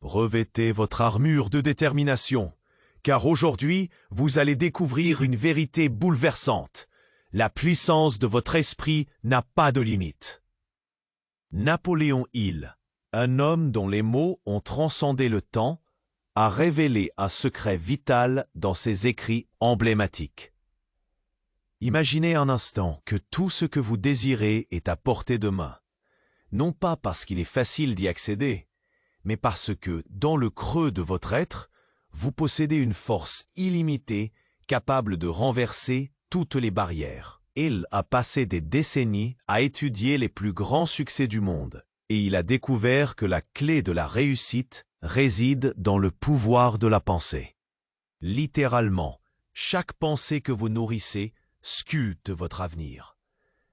Revêtez votre armure de détermination, car aujourd'hui, vous allez découvrir une vérité bouleversante. La puissance de votre esprit n'a pas de limite. Napoléon Hill, un homme dont les mots ont transcendé le temps, a révélé un secret vital dans ses écrits emblématiques. Imaginez un instant que tout ce que vous désirez est à portée de main, non pas parce qu'il est facile d'y accéder, mais parce que, dans le creux de votre être, vous possédez une force illimitée capable de renverser toutes les barrières. Il a passé des décennies à étudier les plus grands succès du monde, et il a découvert que la clé de la réussite réside dans le pouvoir de la pensée. Littéralement, chaque pensée que vous nourrissez scute votre avenir.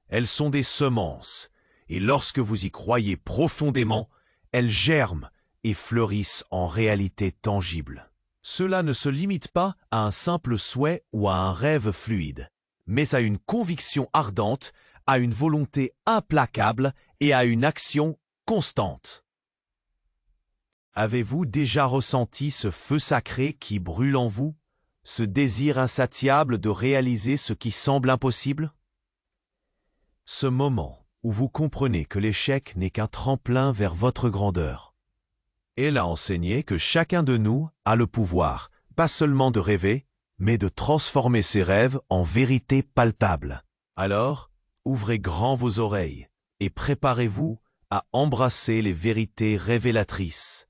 Elles sont des semences, et lorsque vous y croyez profondément, elles germent et fleurissent en réalité tangible. Cela ne se limite pas à un simple souhait ou à un rêve fluide, mais à une conviction ardente, à une volonté implacable et à une action constante. Avez-vous déjà ressenti ce feu sacré qui brûle en vous, ce désir insatiable de réaliser ce qui semble impossible? Ce moment où vous comprenez que l'échec n'est qu'un tremplin vers votre grandeur. Elle a enseigné que chacun de nous a le pouvoir, pas seulement de rêver, mais de transformer ses rêves en vérité palpable. Alors, ouvrez grand vos oreilles et préparez-vous à embrasser les vérités révélatrices,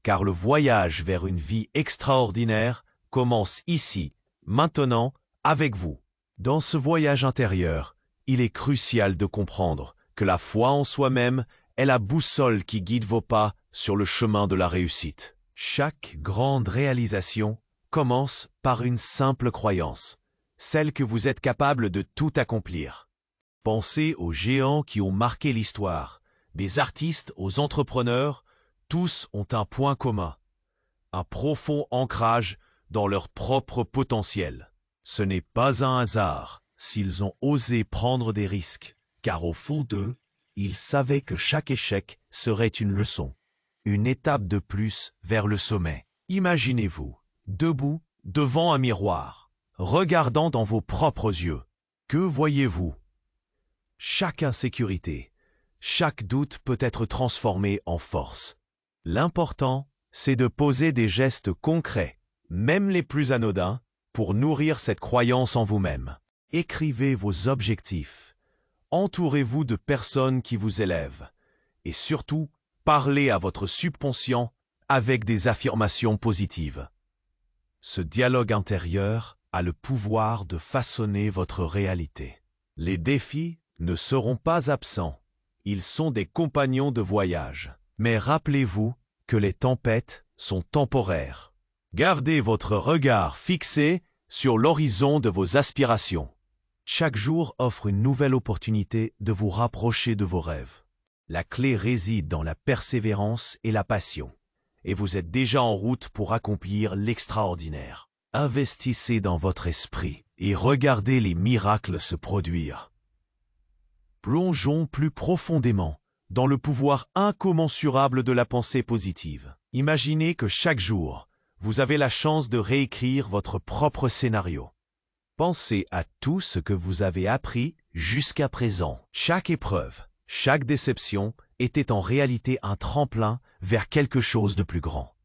car le voyage vers une vie extraordinaire commence ici, maintenant, avec vous. Dans ce voyage intérieur, il est crucial de comprendre que la foi en soi-même est la boussole qui guide vos pas sur le chemin de la réussite. Chaque grande réalisation commence par une simple croyance, celle que vous êtes capable de tout accomplir. Pensez aux géants qui ont marqué l'histoire, des artistes aux entrepreneurs, tous ont un point commun, un profond ancrage dans leur propre potentiel. Ce n'est pas un hasard s'ils ont osé prendre des risques, car au fond d'eux, ils savaient que chaque échec serait une leçon, une étape de plus vers le sommet. Imaginez-vous, debout, devant un miroir, regardant dans vos propres yeux. Que voyez-vous? Chaque insécurité, chaque doute peut être transformé en force. L'important, c'est de poser des gestes concrets, même les plus anodins, pour nourrir cette croyance en vous-même. Écrivez vos objectifs. Entourez-vous de personnes qui vous élèvent. Et surtout, parlez à votre subconscient avec des affirmations positives. Ce dialogue intérieur a le pouvoir de façonner votre réalité. Les défis ne seront pas absents. Ils sont des compagnons de voyage. Mais rappelez-vous que les tempêtes sont temporaires. Gardez votre regard fixé sur l'horizon de vos aspirations. Chaque jour offre une nouvelle opportunité de vous rapprocher de vos rêves. La clé réside dans la persévérance et la passion, et vous êtes déjà en route pour accomplir l'extraordinaire. Investissez dans votre esprit et regardez les miracles se produire. Plongeons plus profondément dans le pouvoir incommensurable de la pensée positive. Imaginez que chaque jour, vous avez la chance de réécrire votre propre scénario. Pensez à tout ce que vous avez appris jusqu'à présent. Chaque épreuve, chaque déception était en réalité un tremplin vers quelque chose de plus grand.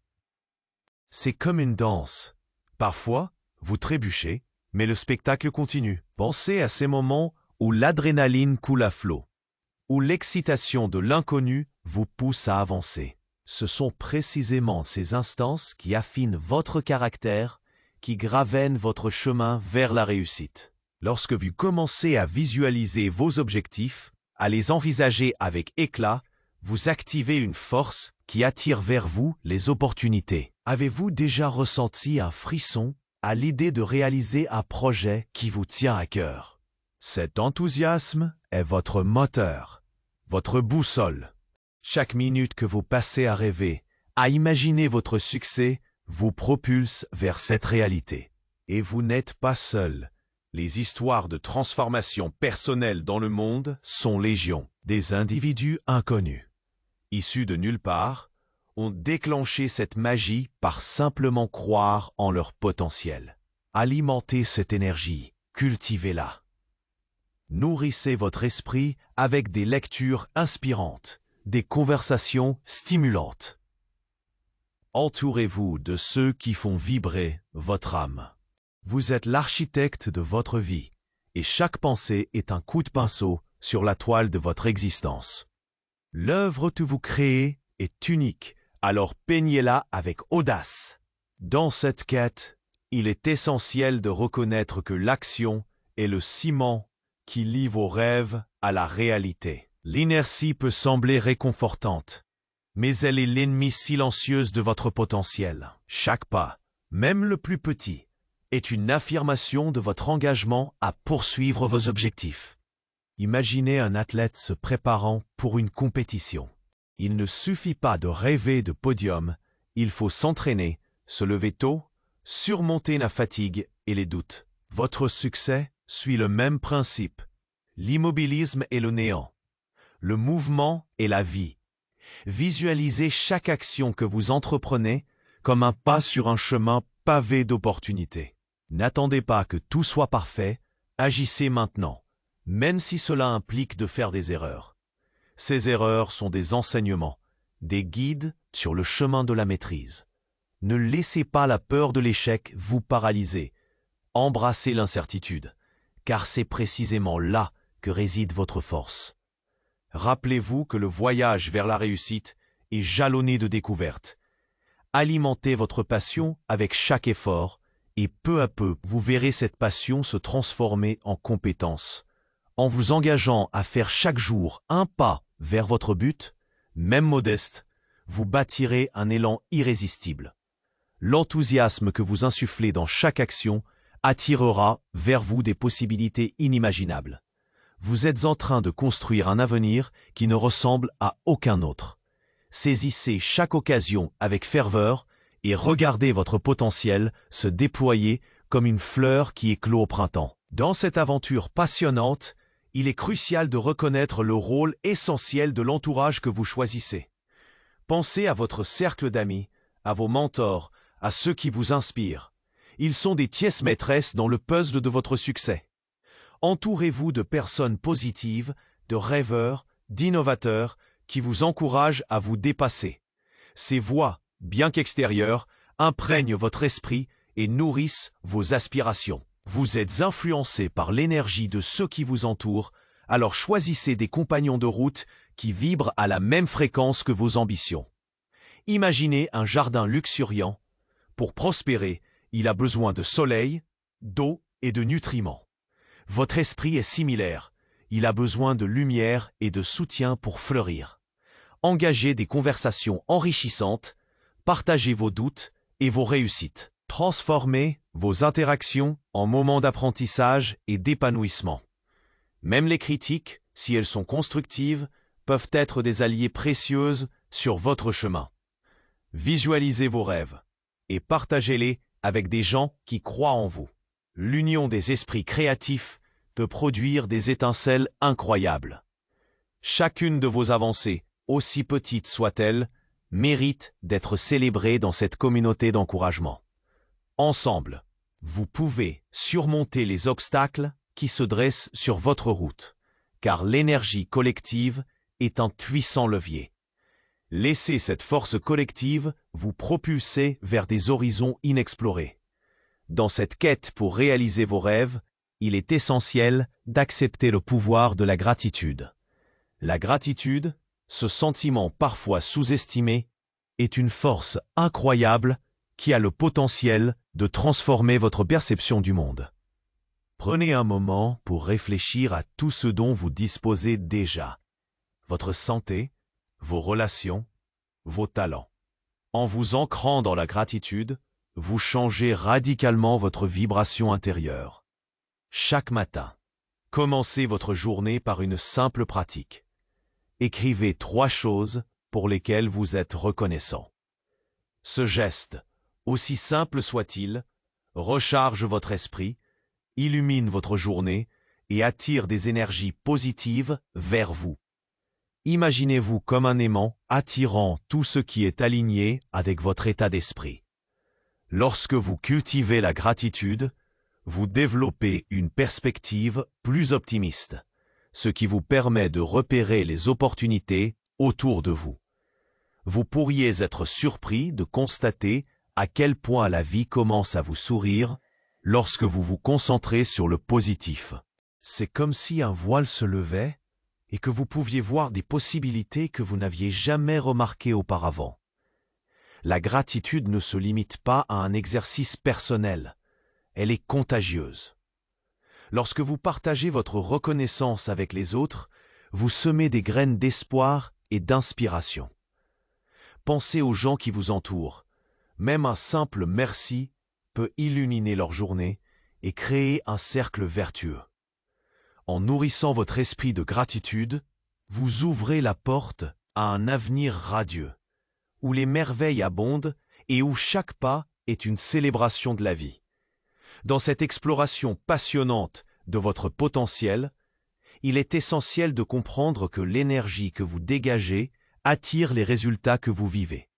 C'est comme une danse. Parfois, vous trébuchez, mais le spectacle continue. Pensez à ces moments où l'adrénaline coule à flot, où l'excitation de l'inconnu vous pousse à avancer. Ce sont précisément ces instants qui affinent votre caractère, qui gravènent votre chemin vers la réussite. Lorsque vous commencez à visualiser vos objectifs, à les envisager avec éclat, vous activez une force qui attire vers vous les opportunités. Avez-vous déjà ressenti un frisson à l'idée de réaliser un projet qui vous tient à cœur? Cet enthousiasme est votre moteur, votre boussole. Chaque minute que vous passez à rêver, à imaginer votre succès, vous propulse vers cette réalité. Et vous n'êtes pas seul. Les histoires de transformation personnelle dans le monde sont légion. Des individus inconnus, issus de nulle part, ont déclenché cette magie par simplement croire en leur potentiel. Alimentez cette énergie, cultivez-la. Nourrissez votre esprit avec des lectures inspirantes, des conversations stimulantes. Entourez-vous de ceux qui font vibrer votre âme. Vous êtes l'architecte de votre vie, et chaque pensée est un coup de pinceau sur la toile de votre existence. L'œuvre que vous créez est unique, alors peignez-la avec audace. Dans cette quête, il est essentiel de reconnaître que l'action est le ciment qui lie vos rêves à la réalité. L'inertie peut sembler réconfortante, mais elle est l'ennemie silencieuse de votre potentiel. Chaque pas, même le plus petit, est une affirmation de votre engagement à poursuivre vos objectifs. Imaginez un athlète se préparant pour une compétition. Il ne suffit pas de rêver de podium, il faut s'entraîner, se lever tôt, surmonter la fatigue et les doutes. Votre succès suit le même principe. L'immobilisme est le néant. Le mouvement est la vie. Visualisez chaque action que vous entreprenez comme un pas sur un chemin pavé d'opportunités. N'attendez pas que tout soit parfait, agissez maintenant, même si cela implique de faire des erreurs. Ces erreurs sont des enseignements, des guides sur le chemin de la maîtrise. Ne laissez pas la peur de l'échec vous paralyser. Embrassez l'incertitude, car c'est précisément là que réside votre force. Rappelez-vous que le voyage vers la réussite est jalonné de découvertes. Alimentez votre passion avec chaque effort, et peu à peu, vous verrez cette passion se transformer en compétence. En vous engageant à faire chaque jour un pas vers votre but, même modeste, vous bâtirez un élan irrésistible. L'enthousiasme que vous insufflez dans chaque action attirera vers vous des possibilités inimaginables. Vous êtes en train de construire un avenir qui ne ressemble à aucun autre. Saisissez chaque occasion avec ferveur et regardez votre potentiel se déployer comme une fleur qui éclot au printemps. Dans cette aventure passionnante, il est crucial de reconnaître le rôle essentiel de l'entourage que vous choisissez. Pensez à votre cercle d'amis, à vos mentors, à ceux qui vous inspirent. Ils sont des pièces maîtresses dans le puzzle de votre succès. Entourez-vous de personnes positives, de rêveurs, d'innovateurs qui vous encouragent à vous dépasser. Ces voix, bien qu'extérieures, imprègnent votre esprit et nourrissent vos aspirations. Vous êtes influencé par l'énergie de ceux qui vous entourent, alors choisissez des compagnons de route qui vibrent à la même fréquence que vos ambitions. Imaginez un jardin luxuriant. Pour prospérer, il a besoin de soleil, d'eau et de nutriments. Votre esprit est similaire. Il a besoin de lumière et de soutien pour fleurir. Engagez des conversations enrichissantes, partagez vos doutes et vos réussites. Transformez vos interactions en moments d'apprentissage et d'épanouissement. Même les critiques, si elles sont constructives, peuvent être des alliés précieuses sur votre chemin. Visualisez vos rêves et partagez-les avec des gens qui croient en vous. L'union des esprits créatifs peut produire des étincelles incroyables. Chacune de vos avancées, aussi petite soit-elle, mérite d'être célébrée dans cette communauté d'encouragement. Ensemble, vous pouvez surmonter les obstacles qui se dressent sur votre route, car l'énergie collective est un puissant levier. Laissez cette force collective vous propulser vers des horizons inexplorés. Dans cette quête pour réaliser vos rêves, il est essentiel d'accepter le pouvoir de la gratitude. La gratitude, ce sentiment parfois sous-estimé, est une force incroyable qui a le potentiel de transformer votre perception du monde. Prenez un moment pour réfléchir à tout ce dont vous disposez déjà. Votre santé, vos relations, vos talents. En vous ancrant dans la gratitude, vous changez radicalement votre vibration intérieure. Chaque matin, commencez votre journée par une simple pratique. Écrivez 3 choses pour lesquelles vous êtes reconnaissant. Ce geste, aussi simple soit-il, recharge votre esprit, illumine votre journée et attire des énergies positives vers vous. Imaginez-vous comme un aimant attirant tout ce qui est aligné avec votre état d'esprit. Lorsque vous cultivez la gratitude, vous développez une perspective plus optimiste, ce qui vous permet de repérer les opportunités autour de vous. Vous pourriez être surpris de constater à quel point la vie commence à vous sourire lorsque vous vous concentrez sur le positif. C'est comme si un voile se levait et que vous pouviez voir des possibilités que vous n'aviez jamais remarquées auparavant. La gratitude ne se limite pas à un exercice personnel, elle est contagieuse. Lorsque vous partagez votre reconnaissance avec les autres, vous semez des graines d'espoir et d'inspiration. Pensez aux gens qui vous entourent. Même un simple merci peut illuminer leur journée et créer un cercle vertueux. En nourrissant votre esprit de gratitude, vous ouvrez la porte à un avenir radieux, où les merveilles abondent et où chaque pas est une célébration de la vie. Dans cette exploration passionnante de votre potentiel, il est essentiel de comprendre que l'énergie que vous dégagez attire les résultats que vous vivez.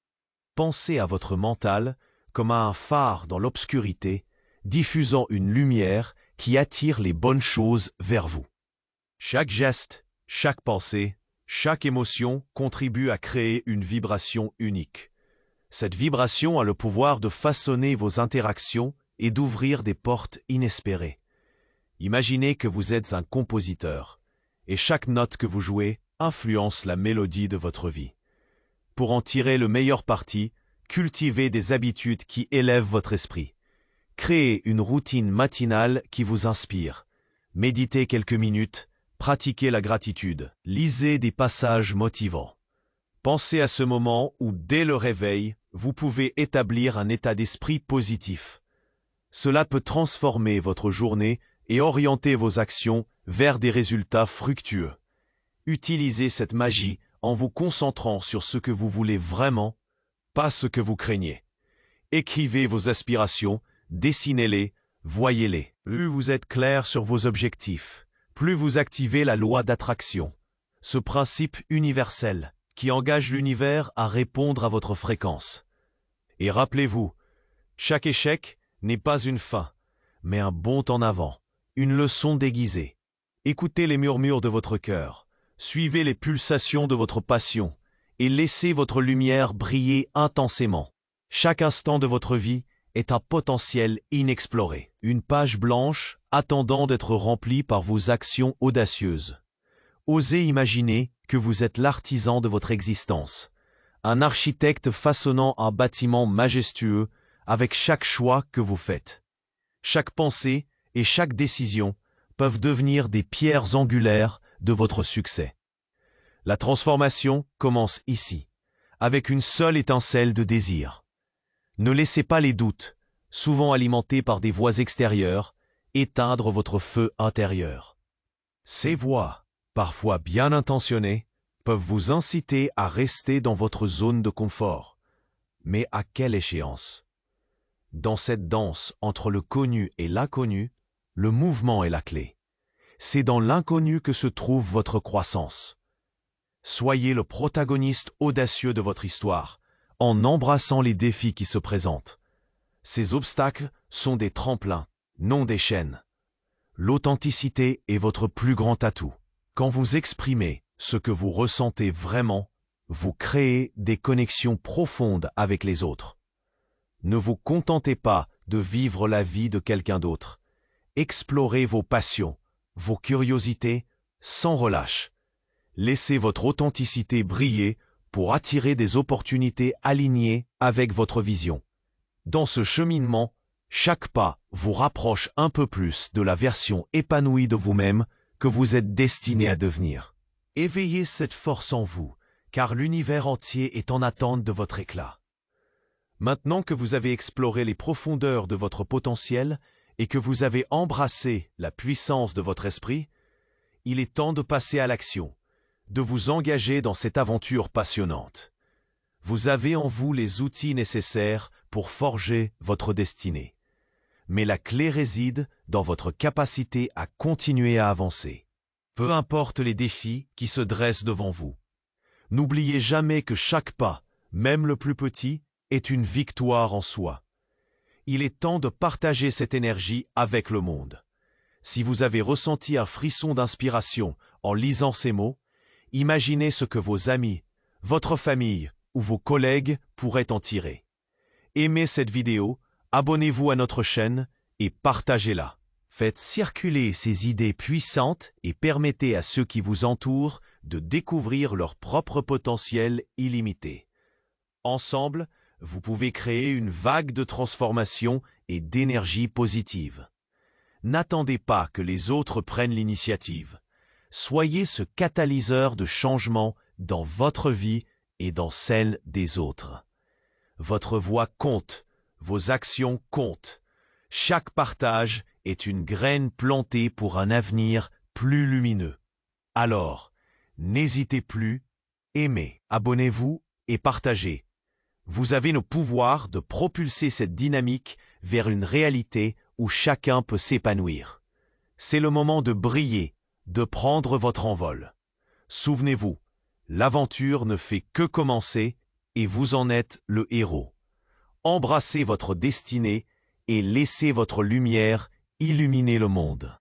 Pensez à votre mental comme à un phare dans l'obscurité, diffusant une lumière qui attire les bonnes choses vers vous. Chaque geste, chaque pensée, chaque émotion contribue à créer une vibration unique. Cette vibration a le pouvoir de façonner vos interactions et d'ouvrir des portes inespérées. Imaginez que vous êtes un compositeur, et chaque note que vous jouez influence la mélodie de votre vie. Pour en tirer le meilleur parti, cultivez des habitudes qui élèvent votre esprit. Créez une routine matinale qui vous inspire. Méditez quelques minutes, pratiquez la gratitude, lisez des passages motivants. Pensez à ce moment où, dès le réveil, vous pouvez établir un état d'esprit positif. Cela peut transformer votre journée et orienter vos actions vers des résultats fructueux. Utilisez cette magie en vous concentrant sur ce que vous voulez vraiment, pas ce que vous craignez. Écrivez vos aspirations, dessinez-les, voyez-les. Plus vous êtes clair sur vos objectifs, plus vous activez la loi d'attraction, ce principe universel qui engage l'univers à répondre à votre fréquence. Et rappelez-vous, chaque échec n'est pas une fin, mais un bond en avant, une leçon déguisée. Écoutez les murmures de votre cœur, suivez les pulsations de votre passion et laissez votre lumière briller intensément. Chaque instant de votre vie est un potentiel inexploré, une page blanche attendant d'être remplie par vos actions audacieuses. Osez imaginer que vous êtes l'artisan de votre existence, un architecte façonnant un bâtiment majestueux avec chaque choix que vous faites. Chaque pensée et chaque décision peuvent devenir des pierres angulaires de votre succès. La transformation commence ici, avec une seule étincelle de désir. Ne laissez pas les doutes, souvent alimentés par des voix extérieures, éteindre votre feu intérieur. Ces voix, parfois bien intentionnées, peuvent vous inciter à rester dans votre zone de confort. Mais à quelle échéance? Dans cette danse entre le connu et l'inconnu, le mouvement est la clé. C'est dans l'inconnu que se trouve votre croissance. Soyez le protagoniste audacieux de votre histoire, en embrassant les défis qui se présentent. Ces obstacles sont des tremplins, non des chaînes. L'authenticité est votre plus grand atout. Quand vous exprimez ce que vous ressentez vraiment, vous créez des connexions profondes avec les autres. Ne vous contentez pas de vivre la vie de quelqu'un d'autre. Explorez vos passions, vos curiosités, sans relâche. Laissez votre authenticité briller pour attirer des opportunités alignées avec votre vision. Dans ce cheminement, chaque pas vous rapproche un peu plus de la version épanouie de vous-même que vous êtes destiné à devenir. Éveillez cette force en vous, car l'univers entier est en attente de votre éclat. Maintenant que vous avez exploré les profondeurs de votre potentiel et que vous avez embrassé la puissance de votre esprit, il est temps de passer à l'action, de vous engager dans cette aventure passionnante. Vous avez en vous les outils nécessaires pour forger votre destinée. Mais la clé réside dans votre capacité à continuer à avancer. Peu importe les défis qui se dressent devant vous, N'oubliez jamais que chaque pas, même le plus petit, est une victoire en soi. Il est temps de partager cette énergie avec le monde. Si vous avez ressenti un frisson d'inspiration en lisant ces mots, imaginez ce que vos amis, votre famille ou vos collègues pourraient en tirer. Aimez cette vidéo, abonnez-vous à notre chaîne et partagez-la. Faites circuler ces idées puissantes et permettez à ceux qui vous entourent de découvrir leur propre potentiel illimité. Ensemble, vous pouvez créer une vague de transformation et d'énergie positive. N'attendez pas que les autres prennent l'initiative. Soyez ce catalyseur de changement dans votre vie et dans celle des autres. Votre voix compte, vos actions comptent. Chaque partage est une graine plantée pour un avenir plus lumineux. Alors, n'hésitez plus, aimez, abonnez-vous et partagez. Vous avez le pouvoir de propulser cette dynamique vers une réalité où chacun peut s'épanouir. C'est le moment de briller, de prendre votre envol. Souvenez-vous, l'aventure ne fait que commencer et vous en êtes le héros. Embrassez votre destinée et laissez votre lumière illuminer le monde.